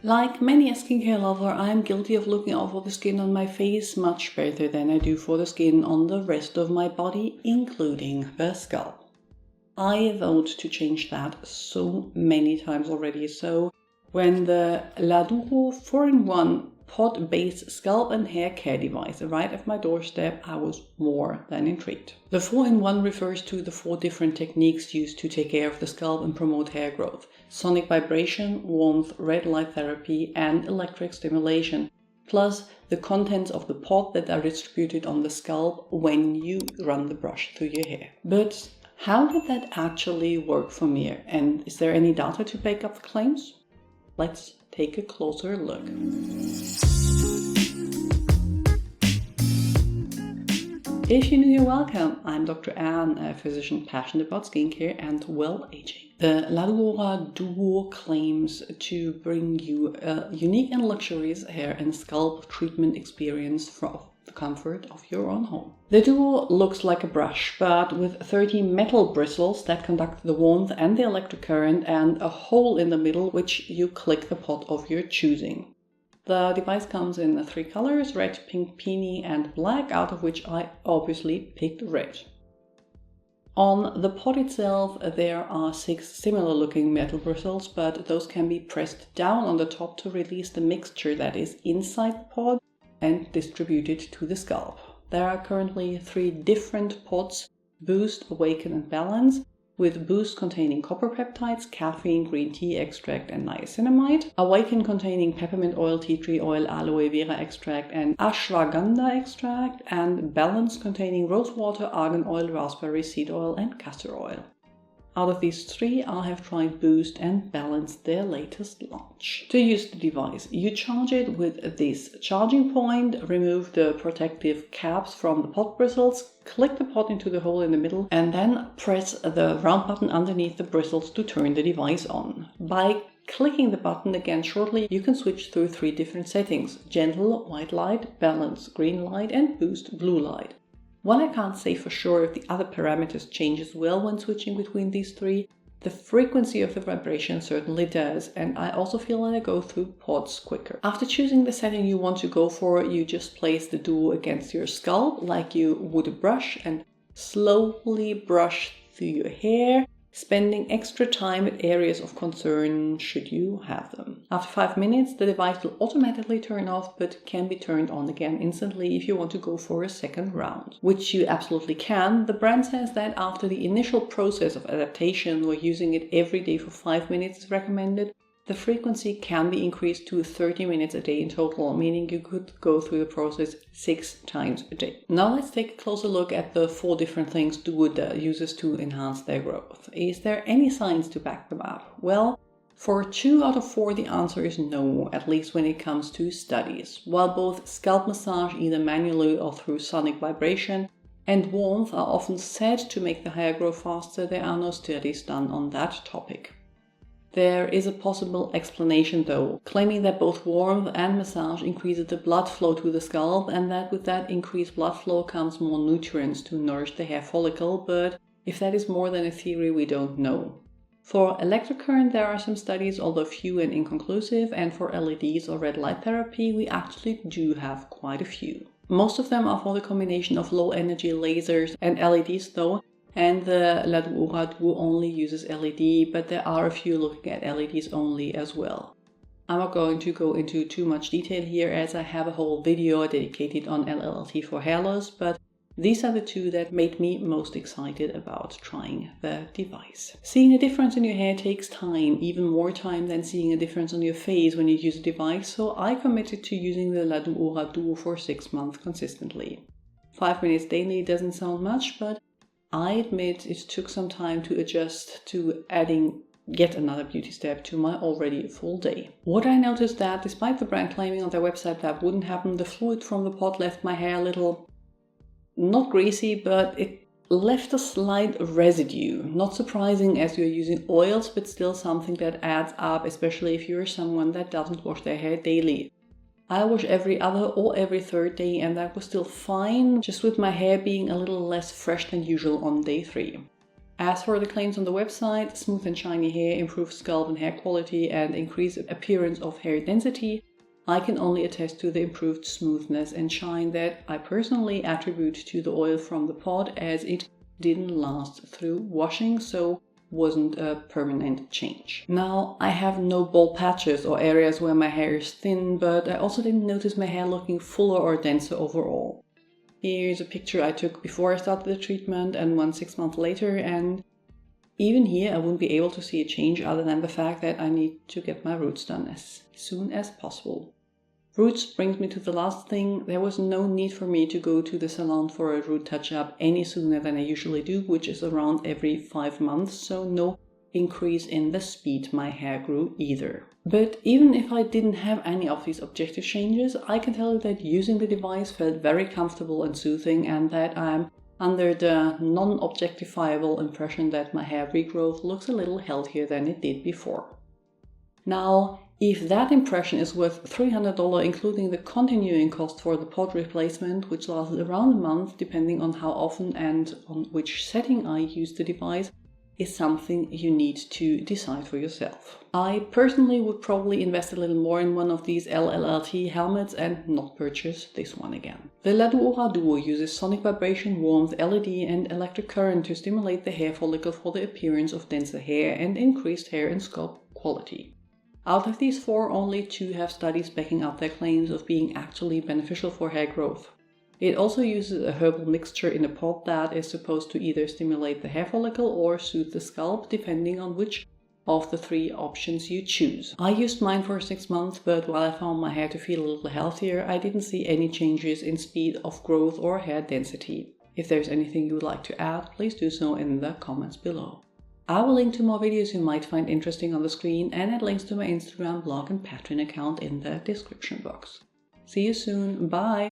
Like many a skincare lover, I am guilty of looking out for the skin on my face much better than I do for the skin on the rest of my body, including the scalp. I vowed to change that so many times already, so when the Laduora 4-in-1 pod-based scalp and hair care device arrived at my doorstep, I was more than intrigued. The 4-in-1 refers to the 4 different techniques used to take care of the scalp and promote hair growth: sonic vibration, warmth, red light therapy, and electric stimulation, plus the contents of the pod that are distributed on the scalp when you run the brush through your hair. But how did that actually work for me, and is there any data to back up the claims? Let's take a closer look. If you're new, you're welcome. I'm Dr. Anne, a physician passionate about skincare and well-aging. The Laduora Duo claims to bring you a unique and luxurious hair and scalp treatment experience from the comfort of your own home. The Duo looks like a brush, but with 30 metal bristles that conduct the warmth and the electric current, and a hole in the middle which you click the pod of your choosing. The device comes in 3 colors: red, pink, peony, and black, out of which I obviously picked red. On the pod itself, there are 6 similar looking metal bristles, but those can be pressed down on the top to release the mixture that is inside the pod and distributed to the scalp. There are currently 3 different pods: Boost, Awaken, and Balance, with Boost containing copper peptides, caffeine, green tea extract, and niacinamide; Awaken containing peppermint oil, tea tree oil, aloe vera extract, and ashwagandha extract; and Balance containing rose water, argan oil, raspberry seed oil, and castor oil. Out of these 3, I have tried Boost and Balance, their latest launch. To use the device, you charge it with this charging point, remove the protective caps from the pod bristles, click the pod into the hole in the middle, and then press the round button underneath the bristles to turn the device on. By clicking the button again shortly, you can switch through 3 different settings: gentle, white light; balance, green light; and boost, blue light. While I can't say for sure if the other parameters change as well when switching between these 3, the frequency of the vibration certainly does, and I also feel that I go through pods quicker. After choosing the setting you want to go for, you just place the Duo against your scalp like you would a brush and slowly brush through your hair, spending extra time at areas of concern should you have them. After 5 minutes, the device will automatically turn off, but can be turned on again instantly if you want to go for a second round, which you absolutely can. The brand says that after the initial process of adaptation, where using it every day for 5 minutes is recommended, the frequency can be increased to 30 minutes a day in total, meaning you could go through the process 6 times a day. Now let's take a closer look at the 4 different things Duo uses to enhance their growth. Is there any science to back them up? Well, for 2 out of 4 the answer is no, at least when it comes to studies. While both scalp massage, either manually or through sonic vibration, and warmth are often said to make the hair grow faster, there are no studies done on that topic. There is a possible explanation though, claiming that both warmth and massage increases the blood flow to the scalp, and that with that increased blood flow comes more nutrients to nourish the hair follicle, but if that is more than a theory, we don't know. For electric current there are some studies, although few and inconclusive, and for LEDs or red light therapy we actually do have quite a few. Most of them are for the combination of low energy lasers and LEDs though, and the Laduora Duo only uses LED, but there are a few looking at LEDs only as well. I'm not going to go into too much detail here as I have a whole video dedicated on Lllt for hair loss, but these are the 2 that made me most excited about trying the device. Seeing a difference in your hair takes time, even more time than seeing a difference on your face when you use a device, so I committed to using the Laduora Duo for 6 months consistently. 5 minutes daily doesn't sound much, but I admit it took some time to adjust to adding yet another beauty step to my already full day. What I noticed that despite the brand claiming on their website that wouldn't happen, the fluid from the pod left my hair a little, not greasy, but it left a slight residue. Not surprising as you're using oils, but still something that adds up, especially if you're someone that doesn't wash their hair daily. I wash every other or every 3rd day, and that was still fine, just with my hair being a little less fresh than usual on day 3. As for the claims on the website, smooth and shiny hair, improved scalp and hair quality, and increased appearance of hair density, I can only attest to the improved smoothness and shine that I personally attribute to the oil from the pod, as it didn't last through washing, so wasn't a permanent change. Now, I have no bald patches or areas where my hair is thin, but I also didn't notice my hair looking fuller or denser overall. Here's a picture I took before I started the treatment and one 6 months later, and even here I wouldn't be able to see a change other than the fact that I need to get my roots done as soon as possible. Roots brings me to the last thing. There was no need for me to go to the salon for a root touch-up any sooner than I usually do, which is around every 5 months, so no increase in the speed my hair grew either. But even if I didn't have any of these objective changes, I can tell you that using the device felt very comfortable and soothing, and that I'm under the non-objectifiable impression that my hair regrowth looks a little healthier than it did before. Now, if that impression is worth $300 including the continuing cost for the pod replacement, which lasted around a month depending on how often and on which setting I use the device, is something you need to decide for yourself. I personally would probably invest a little more in one of these Lllt helmets and not purchase this one again. The Laduora Duo uses sonic vibration, warmth, LED and electric current to stimulate the hair follicle for the appearance of denser hair and increased hair and scalp quality. Out of these 4, only 2 have studies backing up their claims of being actually beneficial for hair growth. It also uses a herbal mixture in a pod that is supposed to either stimulate the hair follicle or soothe the scalp, depending on which of the 3 options you choose. I used mine for 6 months, but while I found my hair to feel a little healthier, I didn't see any changes in speed of growth or hair density. If there's anything you would like to add, please do so in the comments below. I will link to more videos you might find interesting on the screen, and add links to my Instagram, blog and Patreon account in the description box. See you soon, bye!